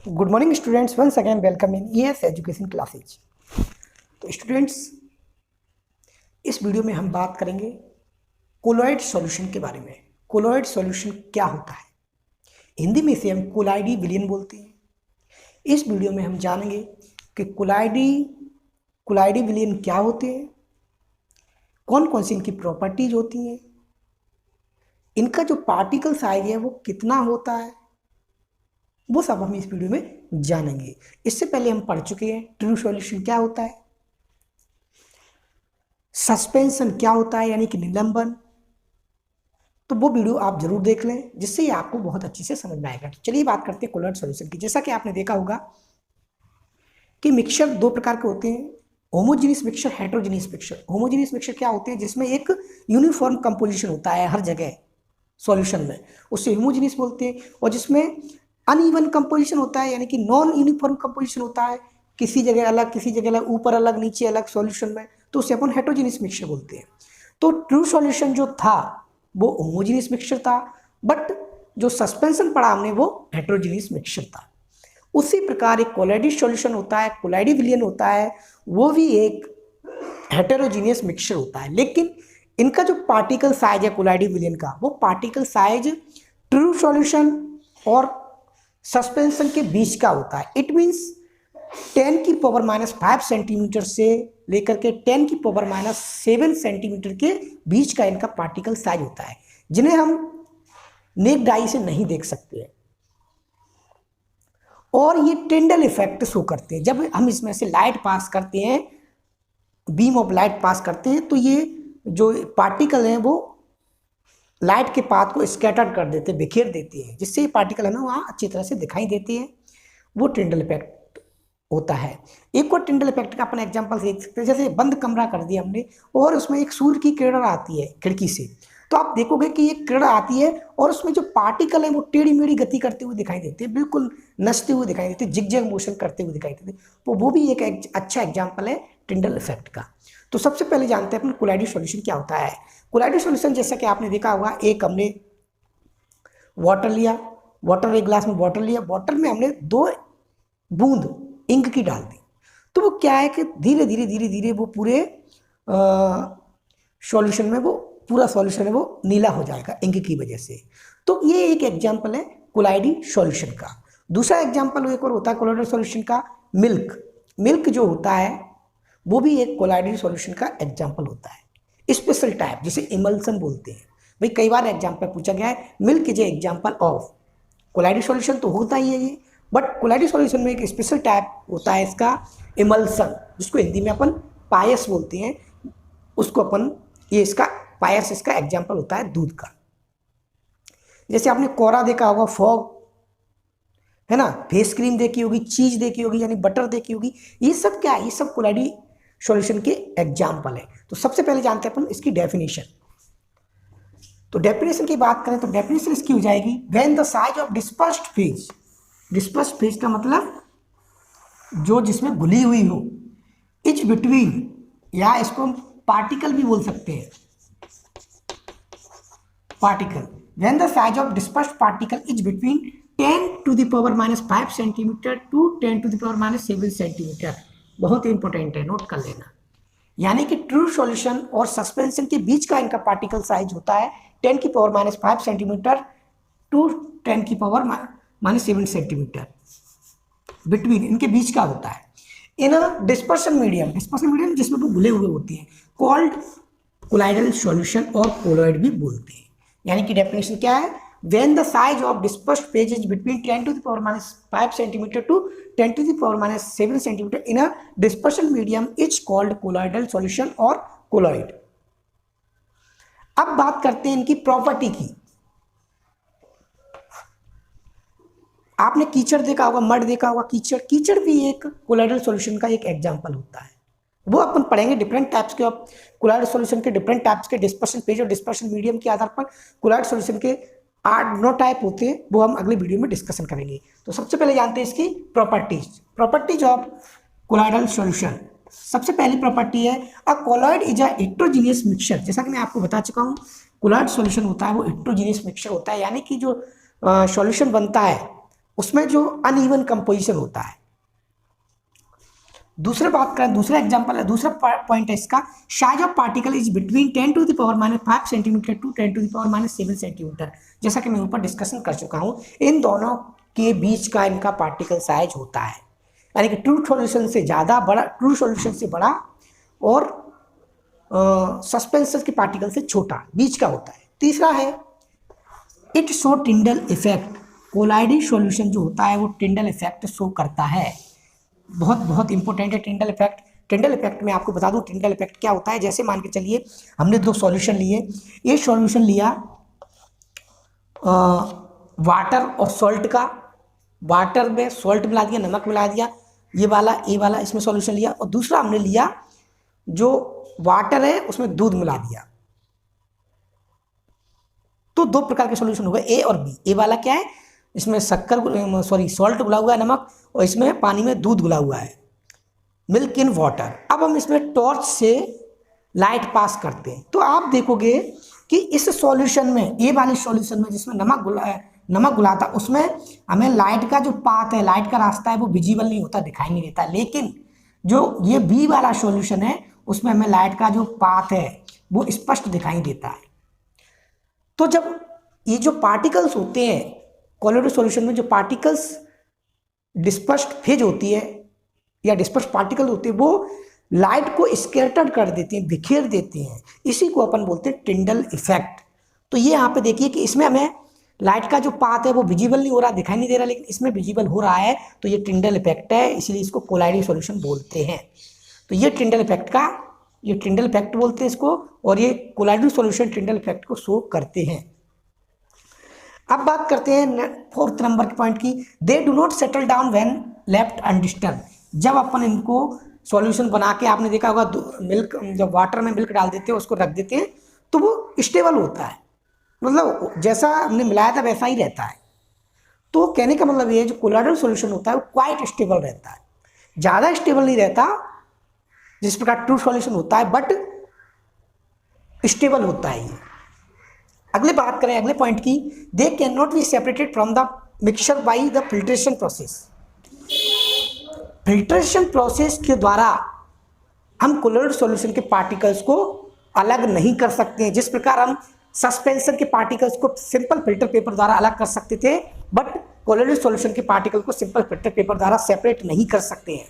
Good morning students, once again welcome in ES education classes. तो students, इस video में हम बात करेंगे कोलॉइड सॉल्यूशन के बारे में। कोलॉइड सॉल्यूशन क्या होता है, हिंदी में इसे हम कोलाइडी विलयन बोलते हैं। इस वीडियो में हम जानेंगे कि कोलाइडी विलयन क्या होते हैं, कौन कौन सी इनकी प्रॉपर्टीज होती हैं, इनका जो पार्टिकल साइज है वो कितना होता है, वो सब हम इस वीडियो में जानेंगे। इससे पहले हम पढ़ चुके हैं ट्रू सॉल्यूशन क्या होता है, सस्पेंशन क्या होता है यानी कि निलंबन। तो वो वीडियो आप जरूर देख लें, जिससे ये आपको बहुत अच्छे से समझ में आएगा। तो चलिए बात करते हैं कोलॉइड सॉल्यूशन की। जैसा कि आपने देखा होगा कि मिक्सचर दो प्रकार के होते हैं, homogeneous mixture, heterogeneous mixture. Homogeneous mixture क्या होते हैं, जिसमें एक यूनिफॉर्म कंपोजिशन होता है हर जगह सॉल्यूशन में, उससे होमोजेनियस बोलते हैं। और जिसमें अनइवन कंपोजिशन होता है यानी कि नॉन यूनिफॉर्म कंपोजिशन होता है, किसी जगह अलग किसी जगह अलग, ऊपर अलग नीचे अलग सॉल्यूशन में, तो उसे अपन हेटेरोजेनियस मिक्सचर बोलते हैं। तो ट्रू सॉल्यूशन जो था वो होमोजेनियस मिक्सचर था, बट जो सस्पेंशन पढ़ा हमने वो हेटेरोजेनियस मिक्सचर था। उसी प्रकार एक कोलाइडी सॉल्यूशन होता है, कोलाइडी विलयन होता है, वो भी एक हेटेरोजीनियस मिक्सचर होता है। लेकिन इनका जो पार्टिकल साइज है कोलाइडी विलयन का, वो पार्टिकल साइज ट्रू सॉल्यूशन और सस्पेंशन के बीच का होता है। इट मीन्स 10⁻⁵ सेंटीमीटर से लेकर के 10⁻⁷ सेंटीमीटर के बीच का इनका पार्टिकल साइज होता है, जिन्हें हम नेक्ड आई से नहीं देख सकते हैं। और ये टिंडल इफेक्ट शो करते हैं। जब हम इसमें से लाइट पास करते हैं, बीम ऑफ लाइट पास करते हैं, तो ये जो पार्टिकल हैं वो लाइट के पाथ को स्कैटर कर देते हैं, बिखेर देते हैं, जिससे ये पार्टिकल है ना वहाँ अच्छी तरह से दिखाई देती है। वो टिंडल इफेक्ट होता है। एक और टिंडल इफेक्ट का अपन एग्जांपल देख सकते हैं। जैसे बंद कमरा कर दिया हमने और उसमें एक सूर्य की किरण आती है खिड़की से, तो आप देखोगे कि ये किरण आती है और उसमें जो पार्टिकल है वो टेढ़ी मेढ़ी गति करते हुए दिखाई देते हैं, बिल्कुल नचते हुए दिखाई देते हैं, जिगजैग मोशन करते हुए दिखाई देते हैं। तो वो भी एक अच्छा एग्जाम्पल है टिंडल इफेक्ट का। तो सबसे पहले जानते हैं अपन कोलाइडी सॉल्यूशन क्या होता है। कोलाइडी सॉल्यूशन जैसा कि आपने देखा होगा, एक हमने वाटर लिया, वाटर एक ग्लास में वाटर लिया, वाटर में हमने 2 बूंद इंक की डाल दी, तो वो क्या है कि धीरे धीरे वो पूरे सॉल्यूशन में, वो पूरा सॉल्यूशन है वो नीला हो जाएगा इंक की वजह से। तो ये एक एग्जांपल है कोलाइडी सॉल्यूशन का। दूसरा एग्जांपल एक और होता है कोलाइडी सॉल्यूशन का, मिल्क। मिल्क जो होता है वो भी एक कोलाइडी सॉल्यूशन का एग्जांपल होता है, स्पेशल टाइप, जिसे इमल्सन बोलते हैं। भाई कई बार एग्जांपल पूछा गया है, milk is example of colloidal solution, तो होता ही है ये, बट कोलाइडी सॉल्यूशन में एक स्पेशल टाइप होता है इसका, इमल्सन, जिसको हिंदी में अपन पायस बोलते हैं। उसको अपन, ये इसका पायस, इसका एग्जांपल होता है दूध का। जैसे आपने कोरा देखा होगा, फॉग है ना, फेस क्रीम देखी होगी, चीज देखी होगी यानी बटर देखी होगी, ये सब क्या है, ये सब कोलाइडी सॉल्यूशन के एग्जांपल है। तो सबसे पहले जानते हैं अपन इसकी डेफिनेशन। तो डेफिनेशन की बात करें तो डेफिनेशन इसकी हो जाएगी, when the size of dispersed phase. Dispersed phase का मतलब जो जिसमें घुली हुई हो, इच बिटवीन, या इसको हम पार्टिकल भी बोल सकते हैं, particle. When the size of dispersed particle is between 10⁻⁵ centimetre to 10⁻⁷ centimetre. बहुत इंपॉर्टेंट है, नोट कर लेना। यानी कि ट्रू सॉल्यूशन और सस्पेंशन के बीच का इनका पार्टिकल साइज होता है 10⁻⁵ सेंटीमीटर टू 10⁻⁷ सेंटीमीटर, बिटवीन, इनके बीच का होता है। In dispersion medium, dispersion medium जिसमें वो घुले हुए होते हैं, कॉल्ड कोलाइडल सॉल्यूशन और कोलॉइड भी बोलते हैं। यानी कि डेफिनेशन क्या है, when the size of dispersed phase is between 10⁻⁵ centimetre to 10⁻⁷ centimetre in a dispersion medium is called colloidal solution और कोलॉइड। अब बात करते हैं इनकी प्रॉपर्टी की। आपने कीचड़ देखा होगा, मड देखा होगा, कीचड़, कीचड़ भी एक कोलॉइडल सॉल्यूशन का एक एग्जांपल होता है। वो अपन पढ़ेंगे डिफरेंट टाइप्स के कोलॉइड सॉल्यूशन के, डिफरेंट टाइप्स के डिस्पर्शन पेज और डिस्पर्शन मीडियम के आधार पर कोलॉइड सॉल्यूशन के 8-9 टाइप होते हैं, वो हम अगले वीडियो में डिस्कशन करेंगे। तो सबसे पहले जानते हैं इसकी properties. Properties of colloidal solution. सबसे पहली प्रॉपर्टी है, a colloid is a heterogeneous mixture. जैसा कि मैं आपको बता चुका हूँ, कोलॉइड सॉल्यूशन होता है वो हेटेरोजीनियस मिक्सचर होता है, यानी कि जो सॉल्यूशन बनता है उसमें जो अनइवन कंपोजिशन होता है। दूसरा बात करें, दूसरा एग्जांपल है, दूसरा पॉइंट है इसका, size of particle is between 10⁻⁵ centimetre to 10⁻⁷ centimetre. जैसा कि मैं ऊपर डिस्कशन कर चुका हूं, इन दोनों के बीच का इनका पार्टिकल साइज होता है, यानी कि ट्रू सॉल्यूशन से ज़्यादा बड़ा, ट्रू सॉल्यूशन से बड़ा और सस्पेंशन के पार्टिकल से छोटा बीच का होता है। तीसरा है it show Tyndall effect. Colloidal solution जो होता है वो टिंडल इफेक्ट शो करता है। बहुत बहुत इंपॉर्टेंट है टिंडल इफेक्ट। टिंडल इफेक्ट में आपको बता दूं टिंडल इफेक्ट क्या होता है। जैसे मान के चलिए हमने दो सॉल्यूशन लिए, ये सॉल्यूशन लिया वाटर और सॉल्ट का, वाटर में सॉल्ट मिला दिया, नमक मिला दिया, ये वाला इसमें सॉल्यूशन लिया, और दूसरा हमने लिया जो वाटर है उसमें दूध मिला दिया। तो दो प्रकार के सॉल्यूशन हो गए, ए और बी। ए वाला क्या है, इसमें सॉल्ट घुला हुआ है, नमक, और इसमें पानी में दूध घुला हुआ है, मिल्क इन वाटर। अब हम इसमें टॉर्च से लाइट पास करते हैं तो आप देखोगे कि इस सॉल्यूशन में, ए वाले सॉल्यूशन में जिसमें नमक घुला था, उसमें हमें लाइट का जो पाथ है, लाइट का रास्ता है वो विजिबल नहीं होता, दिखाई नहीं देता। लेकिन जो ये बी वाला सॉल्यूशन है उसमें हमें लाइट का जो पाथ है वो स्पष्ट दिखाई देता है। तो जब ये जो पार्टिकल्स होते हैं कोलोइड सॉल्यूशन में, जो पार्टिकल्स डिस्पर्स्ड फेज होती है या डिस्पर्स्ड पार्टिकल होते हैं, वो लाइट को स्कैटर्ड कर देते हैं, बिखेर देते हैं। इसी को अपन बोलते हैं टिंडल इफेक्ट। तो ये यहाँ पे देखिए कि इसमें हमें लाइट का जो पाथ है वो विजिबल नहीं हो रहा, दिखाई नहीं दे रहा, लेकिन इसमें विजिबल हो रहा है, तो ये टिंडल इफेक्ट है, इसलिए इसको कोलाइडी सॉल्यूशन बोलते हैं। तो ये टिंडल इफेक्ट बोलते हैं इसको, और ये कोलाइडी सॉल्यूशन टिंडल इफेक्ट को शो करते हैं। अब बात करते हैं फोर्थ नंबर के पॉइंट की, they do not settle down when left undisturbed. जब अपन इनको सॉल्यूशन बना के, आपने देखा होगा मिल्क, जब वाटर में मिल्क डाल देते हैं, उसको रख देते हैं, तो वो स्टेबल होता है, मतलब जैसा हमने मिलाया था वैसा ही रहता है। तो कहने का मतलब ये है, जो कोलाइडल सॉल्यूशन होता है वो क्वाइट स्टेबल रहता है, ज़्यादा स्टेबल नहीं रहता जिस प्रकार ट्रू सॉल्यूशन होता है, बट स्टेबल होता है ये। अगले बात करें अगले पॉइंट की, they can not be separated from the mixture by the filtration process. Filtration process के द्वारा हम कोलोइड सॉल्यूशन के पार्टिकल्स को अलग नहीं कर सकते हैं। जिस प्रकार हम सस्पेंशन के पार्टिकल्स को सिंपल फिल्टर पेपर द्वारा अलग कर सकते थे, बट कोलोइड सॉल्यूशन के पार्टिकल को सिंपल फिल्टर पेपर द्वारा सेपरेट नहीं कर सकते हैं।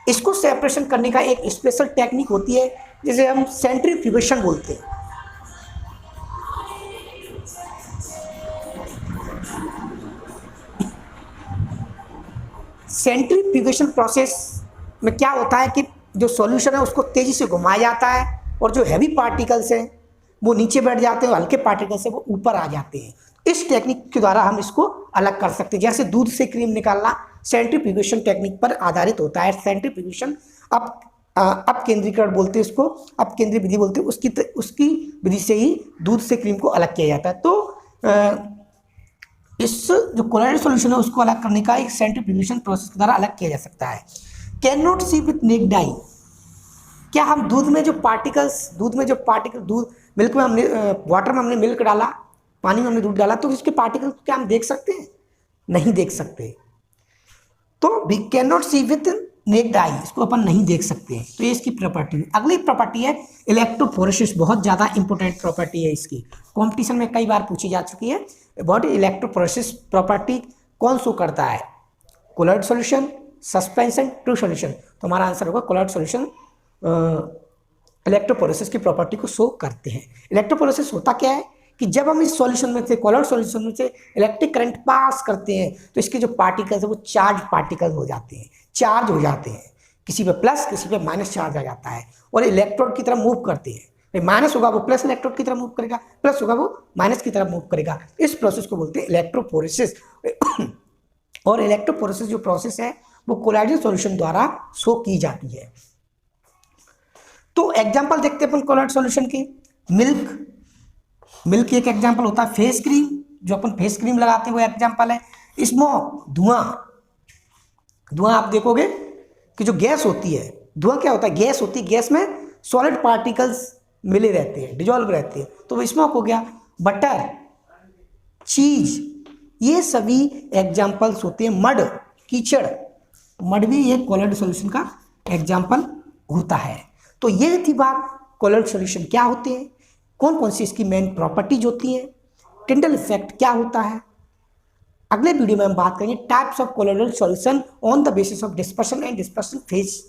इसको सेपरेशन करने का एक स्पेशल टेक्निक होती है, जिसे हम सेंट्रीफ्यूगेशन बोलते हैं। सेंट्रीफ्यूगेशन प्रोसेस में क्या होता है कि जो सॉल्यूशन है उसको तेजी से घुमाया जाता है, और जो हैवी पार्टिकल्स हैं वो नीचे बैठ जाते हैं, और हल्के पार्टिकल्स हैं वो ऊपर आ जाते हैं। इस टेक्निक के द्वारा हम इसको अलग कर सकते हैं। जैसे दूध से क्रीम निकालना सेंट्रीफ्यूगेशन टेक्निक पर आधारित होता है। सेंट्रीफ्यूगेशन अप केंद्रीकरण बोलते हैं इसको, अप केंद्रीय विधि बोलते हैं, उसकी विधि से ही दूध से क्रीम को अलग किया जाता है। तो इस जो कोलाइड सॉल्यूशन है उसको अलग करने का एक सेंट्रीफ्यूगेशन प्रोसेस के द्वारा अलग किया जा सकता है। Can not see with naked eye. क्या हम दूध में जो पार्टिकल दूध मिल्क में हमने वाटर में हमने मिल्क डाला, पानी में हमने दूध डाला, तो इसके पार्टिकल को क्या हम देख सकते हैं? नहीं देख सकते। तो we can not see with naked eye, इसको अपन नहीं देख सकते हैं। तो ये इसकी प्रॉपर्टी। अगली प्रॉपर्टी है इलेक्ट्रोफोरेसिस। बहुत ज़्यादा इंपॉर्टेंट प्रॉपर्टी है इसकी, कॉम्पिटिशन में कई बार पूछी जा चुकी है। अबाउट इलेक्ट्रोफोरेसिस प्रॉपर्टी कौन शो करता है? Colloid solution, suspension, true solution. तो हमारा आंसर होगा कोलाइड सॉल्यूशन इलेक्ट्रोफोरेसिस की प्रॉपर्टी को शो करते हैं। इलेक्ट्रोफोरेसिस होता क्या है कि जब हम इस सॉल्यूशन में से, कोलाइड सॉल्यूशन में से इलेक्ट्रिक करंट पास करते हैं, तो इसके जो पार्टिकल्स है वो चार्ज पार्टिकल्स हो जाते हैं, चार्ज हो जाते हैं। किसी पे प्लस, किसी पे माइनस चार्ज आ जाता है, और इलेक्ट्रोड की तरफ मूव करते हैं। माइनस होगा वो प्लस इलेक्ट्रोड की तरफ मूव करेगा, प्लस होगा वो माइनस की तरफ मूव करेगा। इस प्रोसेस को बोलते हैं इलेक्ट्रोफोरेसिस। और इलेक्ट्रोफोरेसिस जो प्रोसेस है वो कोलाइडल सॉल्यूशन द्वारा शो की जाती है। तो एग्जाम्पल देखते हैं अपन कोलाइड सॉल्यूशन की। मिल्क एक एग्जाम्पल होता है। फेस क्रीम, जो अपन फेस क्रीम लगाते हैं वो एग्जाम्पल है। स्मोक, धुआं आप देखोगे कि जो गैस होती है, धुआं क्या होता है? गैस होती है, गैस में सॉलिड पार्टिकल्स मिले रहते हैं, डिजॉल्व रहते हैं, तो वो स्मोक हो गया। बटर, चीज, ये सभी एग्जाम्पल्स होते हैं। मड, कीचड़, मड भी एक कोलोइड सॉल्यूशन का एग्जाम्पल होता है। तो ये थी बात कोलोइड सॉल्यूशन क्या होते हैं, कौन कौन सी इसकी मेन प्रॉपर्टीज होती हैं, टिंडल इफेक्ट क्या होता है। अगले वीडियो में हम बात करेंगे types of colloidal solution on the basis of dispersion and dispersion phase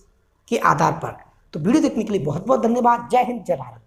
के आधार पर। तो वीडियो देखने के लिए बहुत बहुत धन्यवाद। जय हिंद, जय भारत।